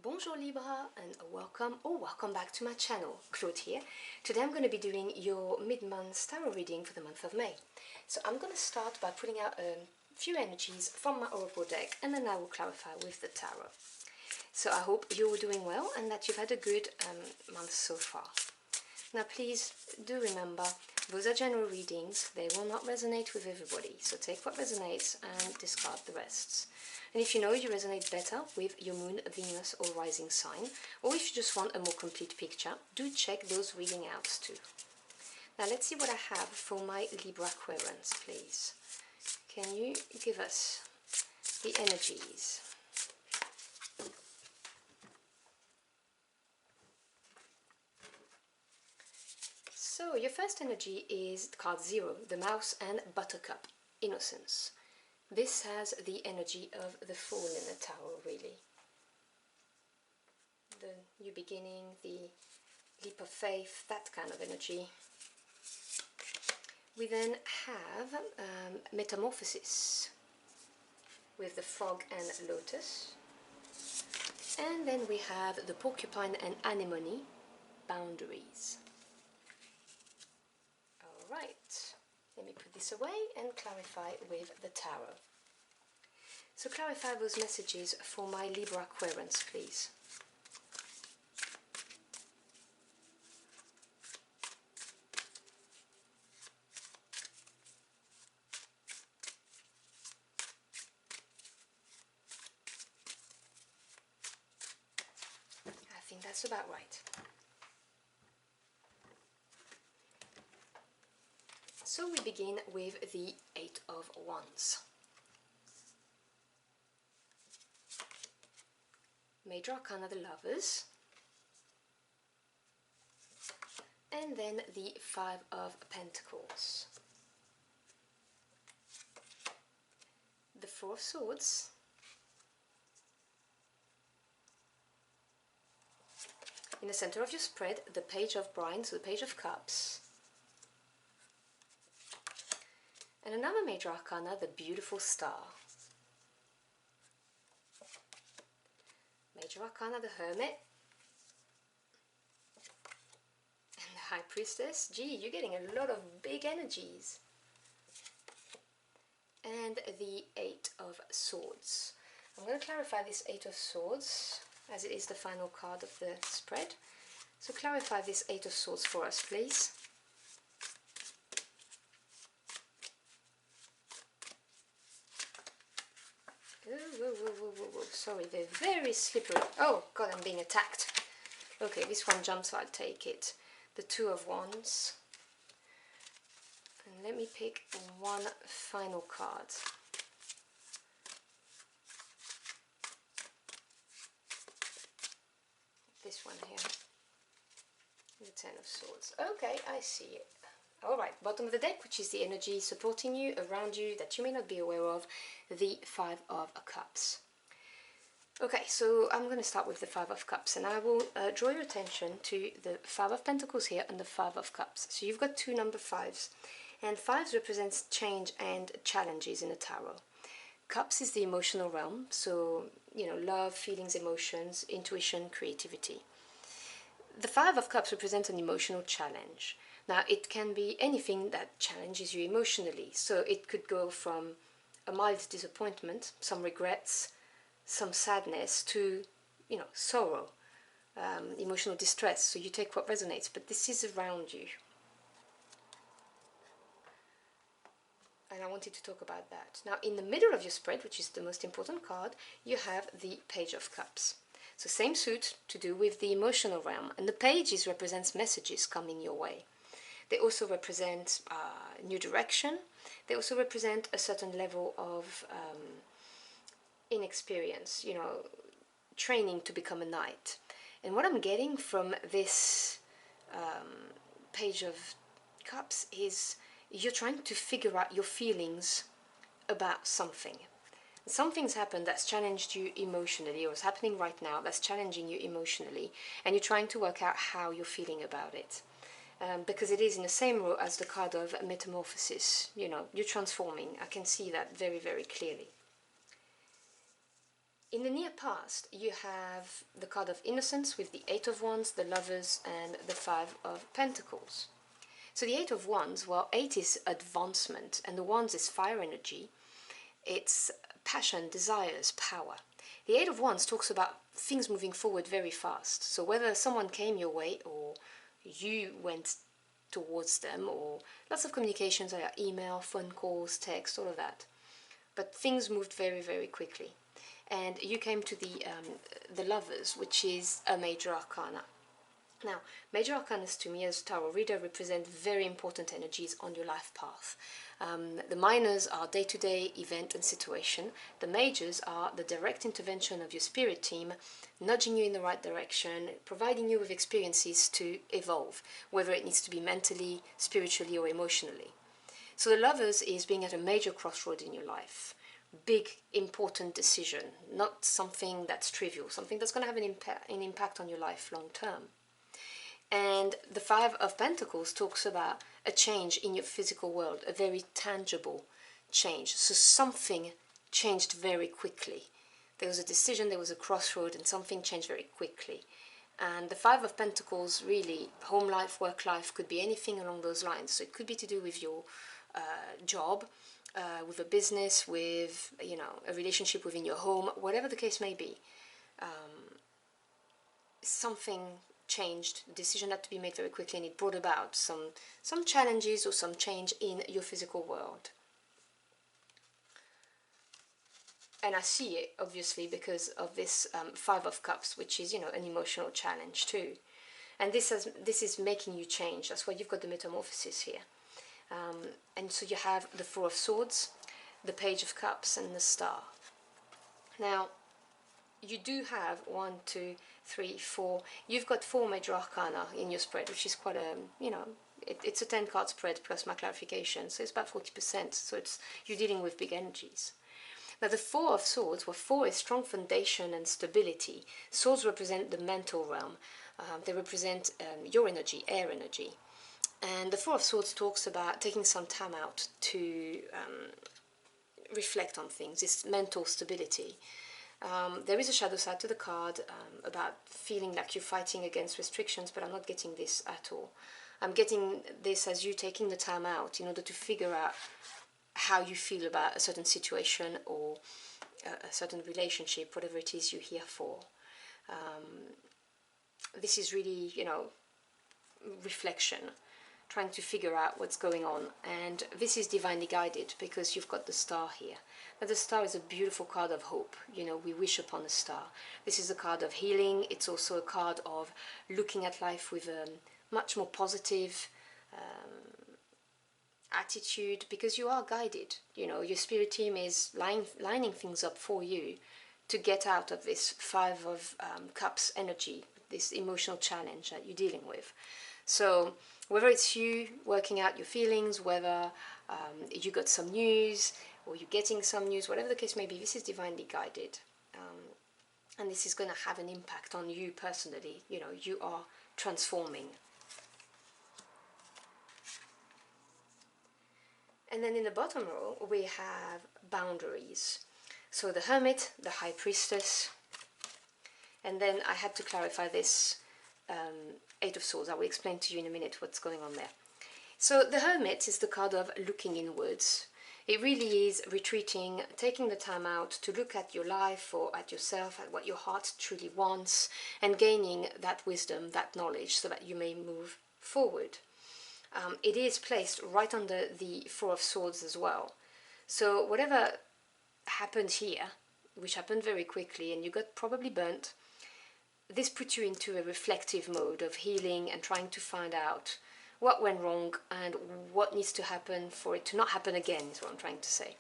Bonjour Libra and welcome back to my channel. Claude here. Today I'm going to be doing your mid-month tarot reading for the month of May. So I'm going to start by pulling out a few energies from my oracle deck and then I will clarify with the tarot. So I hope you're doing well and that you've had a good month so far. Now please do remember, those are general readings, they will not resonate with everybody, so take what resonates and discard the rest. And if you know you resonate better with your moon, Venus or rising sign, or if you just want a more complete picture, do check those reading outs too. Now let's see what I have for my Libra Aquarians, please. Can you give us the energies? So your first energy is card 0, the Mouse and Buttercup, Innocence. This has the energy of the Fool in the Tower, really. The new beginning, the leap of faith, that kind of energy. We then have Metamorphosis with the Frog and Lotus. And then we have the Porcupine and Anemone, Boundaries. Alright, let me put this away and clarify with the tarot. So clarify those messages for my Libra Aquarians, please. I think that's about right. So we begin with the 8 of Wands. Major Arcana, the Lovers. And then the 5 of Pentacles. The 4 of Swords. In the center of your spread, the Page of Wands, so the Page of Cups. And another Major Arcana, the beautiful Star. Major Arcana, the Hermit. And the High Priestess. Gee, you're getting a lot of big energies. And the 8 of Swords. I'm going to clarify this 8 of Swords, as it is the final card of the spread. So clarify this 8 of Swords for us, please. Whoa. Sorry, they're very slippery. Oh god, I'm being attacked. Okay, this one jumps, so I'll take it. The 2 of Wands. And let me pick one final card. This one here. The 10 of Swords. Okay, I see it. Alright, bottom of the deck, which is the energy supporting you, around you, that you may not be aware of, the 5 of Cups. Okay, so I'm going to start with the 5 of Cups, and I will draw your attention to the 5 of Pentacles here and the 5 of Cups. So you've got two number 5s, and 5s represents change and challenges in the tarot. Cups is the emotional realm, so, you know, love, feelings, emotions, intuition, creativity. The 5 of Cups represents an emotional challenge. Now, it can be anything that challenges you emotionally. So it could go from a mild disappointment, some regrets, some sadness, to, you know, sorrow, emotional distress. So you take what resonates, but this is around you. And I wanted to talk about that. Now, in the middle of your spread, which is the most important card, you have the Page of Cups. So same suit to do with the emotional realm. And the pages represents messages coming your way. They also represent new direction. They also represent a certain level of inexperience, you know, training to become a knight. And what I'm getting from this Page of Cups is you're trying to figure out your feelings about something. Something's happened that's challenged you emotionally, or is happening right now that's challenging you emotionally, and you're trying to work out how you're feeling about it. Because it is in the same row as the card of Metamorphosis. You know, you're transforming. I can see that very, very clearly. In the near past, you have the card of Innocence with the Eight of Wands, the Lovers, and the Five of Pentacles. So the Eight of Wands, well, 8 is advancement, and the Wands is fire energy. It's passion, desires, power. The Eight of Wands talks about things moving forward very fast. So whether someone came your way or you went towards them, or lots of communications via email, phone calls, text, all of that. But things moved very, very quickly. And you came to the Lovers, which is a major arcana. Now, major arcanas to me as a tarot reader represent very important energies on your life path. The minors are day-to-day event and situation. The majors are the direct intervention of your spirit team, nudging you in the right direction, providing you with experiences to evolve, whether it needs to be mentally, spiritually, or emotionally. So the Lovers is being at a major crossroad in your life. Big, important decision, not something that's trivial, something that's going to have an impact on your life long term. And the Five of Pentacles talks about a change in your physical world, a very tangible change. So something changed very quickly. There was a decision, there was a crossroad, and something changed very quickly. And the Five of Pentacles, really, home life, work life, could be anything along those lines. So it could be to do with your job, with a business, with, you know, a relationship within your home, whatever the case may be. Something changed, the decision had to be made very quickly, and it brought about some challenges or some change in your physical world. And I see it, obviously, because of this Five of Cups, which is, you know, an emotional challenge too. And this is making you change. That's why you've got the Metamorphosis here. And so you have the Four of Swords, the Page of Cups, and the Star. Now, you do have 1, 2, 3, 4. You've got 4 major arcana in your spread, which is quite a, you know, it's a 10-card spread plus my clarification, so it's about 40%. So you're dealing with big energies. Now, the Four of Swords, well, 4 is strong foundation and stability. Swords represent the mental realm. They represent your energy, air energy. And the Four of Swords talks about taking some time out to reflect on things, this mental stability. There is a shadow side to the card about feeling like you're fighting against restrictions, but I'm not getting this at all. I'm getting this as you taking the time out in order to figure out how you feel about a certain situation or a certain relationship, whatever it is you're here for. This is really, you know, reflection, trying to figure out what's going on. And this is divinely guided because you've got the Star here. Now, the Star is a beautiful card of hope. You know, we wish upon a star. This is a card of healing. It's also a card of looking at life with a much more positive attitude, because you are guided. You know, your spirit team is lining things up for you to get out of this Five of Cups energy, this emotional challenge that you're dealing with. So whether it's you working out your feelings, whether you got some news or you're getting some news, whatever the case may be, this is divinely guided. And this is going to have an impact on you personally. You know, you are transforming. And then in the bottom row, we have boundaries. So the Hermit, the High Priestess, and then I had to clarify this Eight of Swords. I will explain to you in a minute what's going on there. So the Hermit is the card of looking inwards. It really is retreating, taking the time out to look at your life or at yourself, at what your heart truly wants, and gaining that wisdom, that knowledge, so that you may move forward. It is placed right under the Four of Swords as well. So whatever happened here, which happened very quickly, and you got probably burnt, this puts you into a reflective mode of healing and trying to find out what went wrong and what needs to happen for it to not happen again, is what I'm trying to say.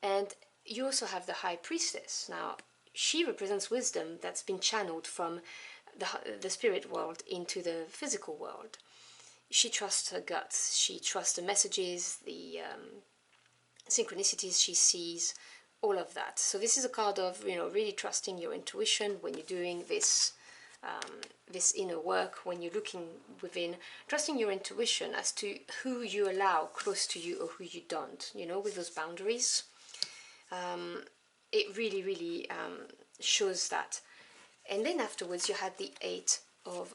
And you also have the High Priestess. Now, she represents wisdom that's been channeled from the spirit world into the physical world. She trusts her guts, she trusts the messages, the synchronicities she sees, all of that. So this is a card of, you know, really trusting your intuition when you're doing this this inner work, when you're looking within, trusting your intuition as to who you allow close to you or who you don't, you know, with those boundaries. it really, really shows that. And then afterwards you had the Eight of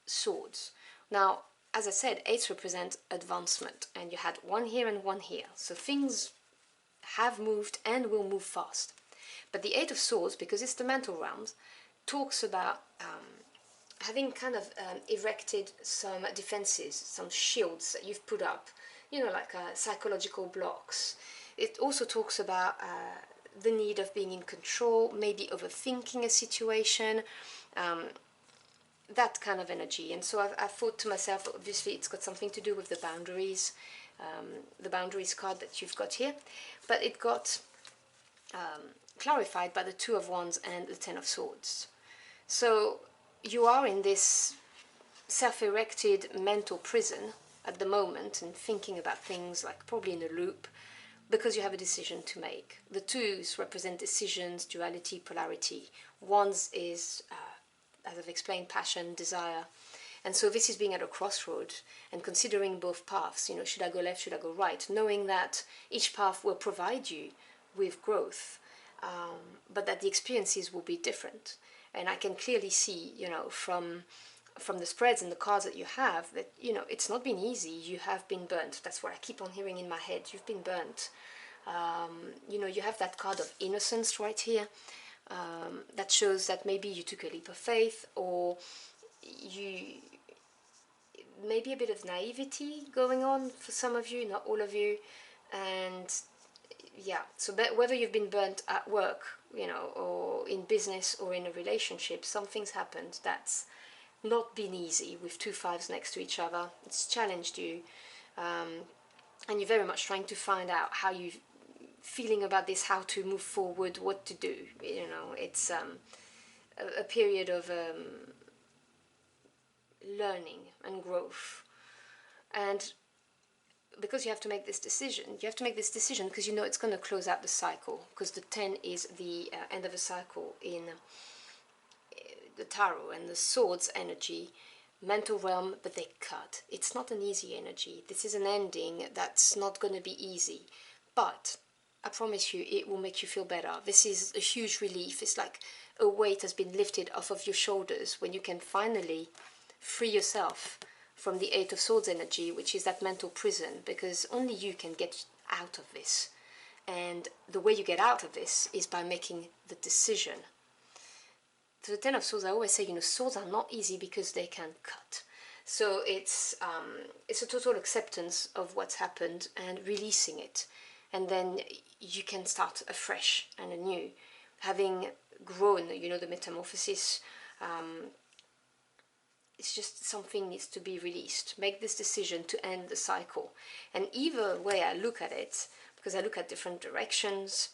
Swords. Now, as I said, eights represent advancement, and you had one here and one here. So things have moved and will move fast. But the Eight of Swords, because it's the mental realms, talks about having kind of erected some defenses, some shields that you've put up, you know, like psychological blocks. It also talks about the need of being in control, maybe overthinking a situation, that kind of energy. And so I thought to myself, obviously it's got something to do with the boundaries card that you've got here, but it got clarified by the Two of Wands and the Ten of Swords. So you are in this self-erected mental prison at the moment and thinking about things, like probably in a loop, because you have a decision to make. The twos represent decisions, duality, polarity. Wands is, as I've explained, passion, desire. And so this is being at a crossroad and considering both paths. You know, should I go left, should I go right? Knowing that each path will provide you with growth, but that the experiences will be different. And I can clearly see, you know, from the spreads and the cards that you have, that, you know, it's not been easy. You have been burnt. That's what I keep on hearing in my head. You've been burnt. You know, you have that card of innocence right here. That shows that maybe you took a leap of faith, or you maybe a bit of naivety going on for some of you, not all of you. And yeah, so that whether you've been burnt at work, you know, or in business or in a relationship, something's happened that's not been easy with two fives next to each other. It's challenged you, and you're very much trying to find out how you feeling about this, how to move forward, what to do. You know, it's a period of learning and growth. And because you have to make this decision, because you know it's going to close out the cycle, because the 10 is the end of a cycle in the tarot, and the swords energy, mental realm, but they cut. It's not an easy energy. This is an ending that's not going to be easy, but I promise you it will make you feel better. This is a huge relief. It's like a weight has been lifted off of your shoulders when you can finally free yourself from the Eight of Swords energy, which is that mental prison, because only you can get out of this. And the way you get out of this is by making the decision. To the Ten of Swords, I always say, you know, swords are not easy because they can cut. So it's a total acceptance of what's happened and releasing it. And then you can start afresh and anew. Having grown, you know, the metamorphosis, it's just something needs to be released. Make this decision to end the cycle. And either way I look at it, because I look at different directions,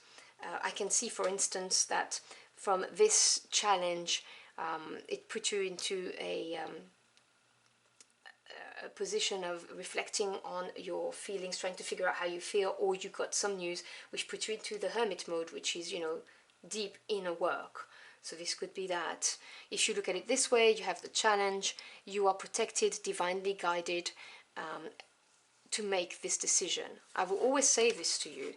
I can see, for instance, that from this challenge, it put you into a position of reflecting on your feelings, trying to figure out how you feel, or you got some news which put you into the hermit mode, which is, you know, deep inner work. So this could be that. If you look at it this way, you have the challenge, you are protected, divinely guided to make this decision. I will always say this to you.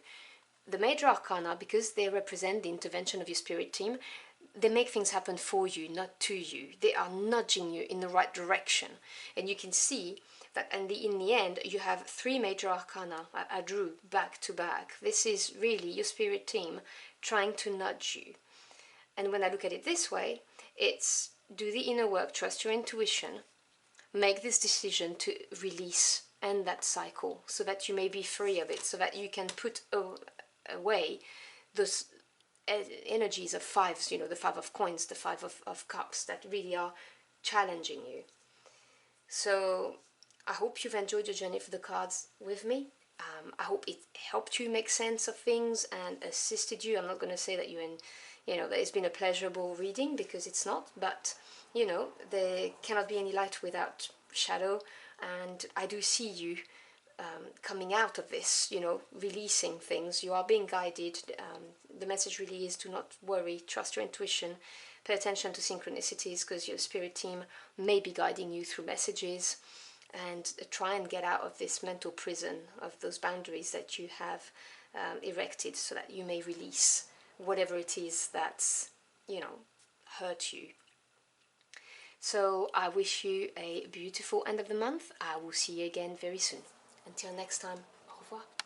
The major arcana, because they represent the intervention of your spirit team, they make things happen for you, not to you. They are nudging you in the right direction. And you can see that in the end, you have three major arcana I drew back to back. This is really your spirit team trying to nudge you. And when I look at it this way, it's do the inner work, trust your intuition, make this decision to release, end that cycle, so that you may be free of it, so that you can put away those energies of fives, you know, the Five of Coins, the Five of Cups, that really are challenging you. So I hope you've enjoyed your journey for the cards with me. I hope it helped you make sense of things and assisted you. I'm not going to say that that it's been a pleasurable reading, because it's not, but you know, there cannot be any light without shadow, and I do see you coming out of this, you know, releasing things. You are being guided. The message really is, do not worry, trust your intuition, pay attention to synchronicities, because your spirit team may be guiding you through messages, and try and get out of this mental prison of those boundaries that you have erected, so that you may release whatever it is that's, you know, hurt you. So I wish you a beautiful end of the month. I will see you again very soon. Until next time, au revoir.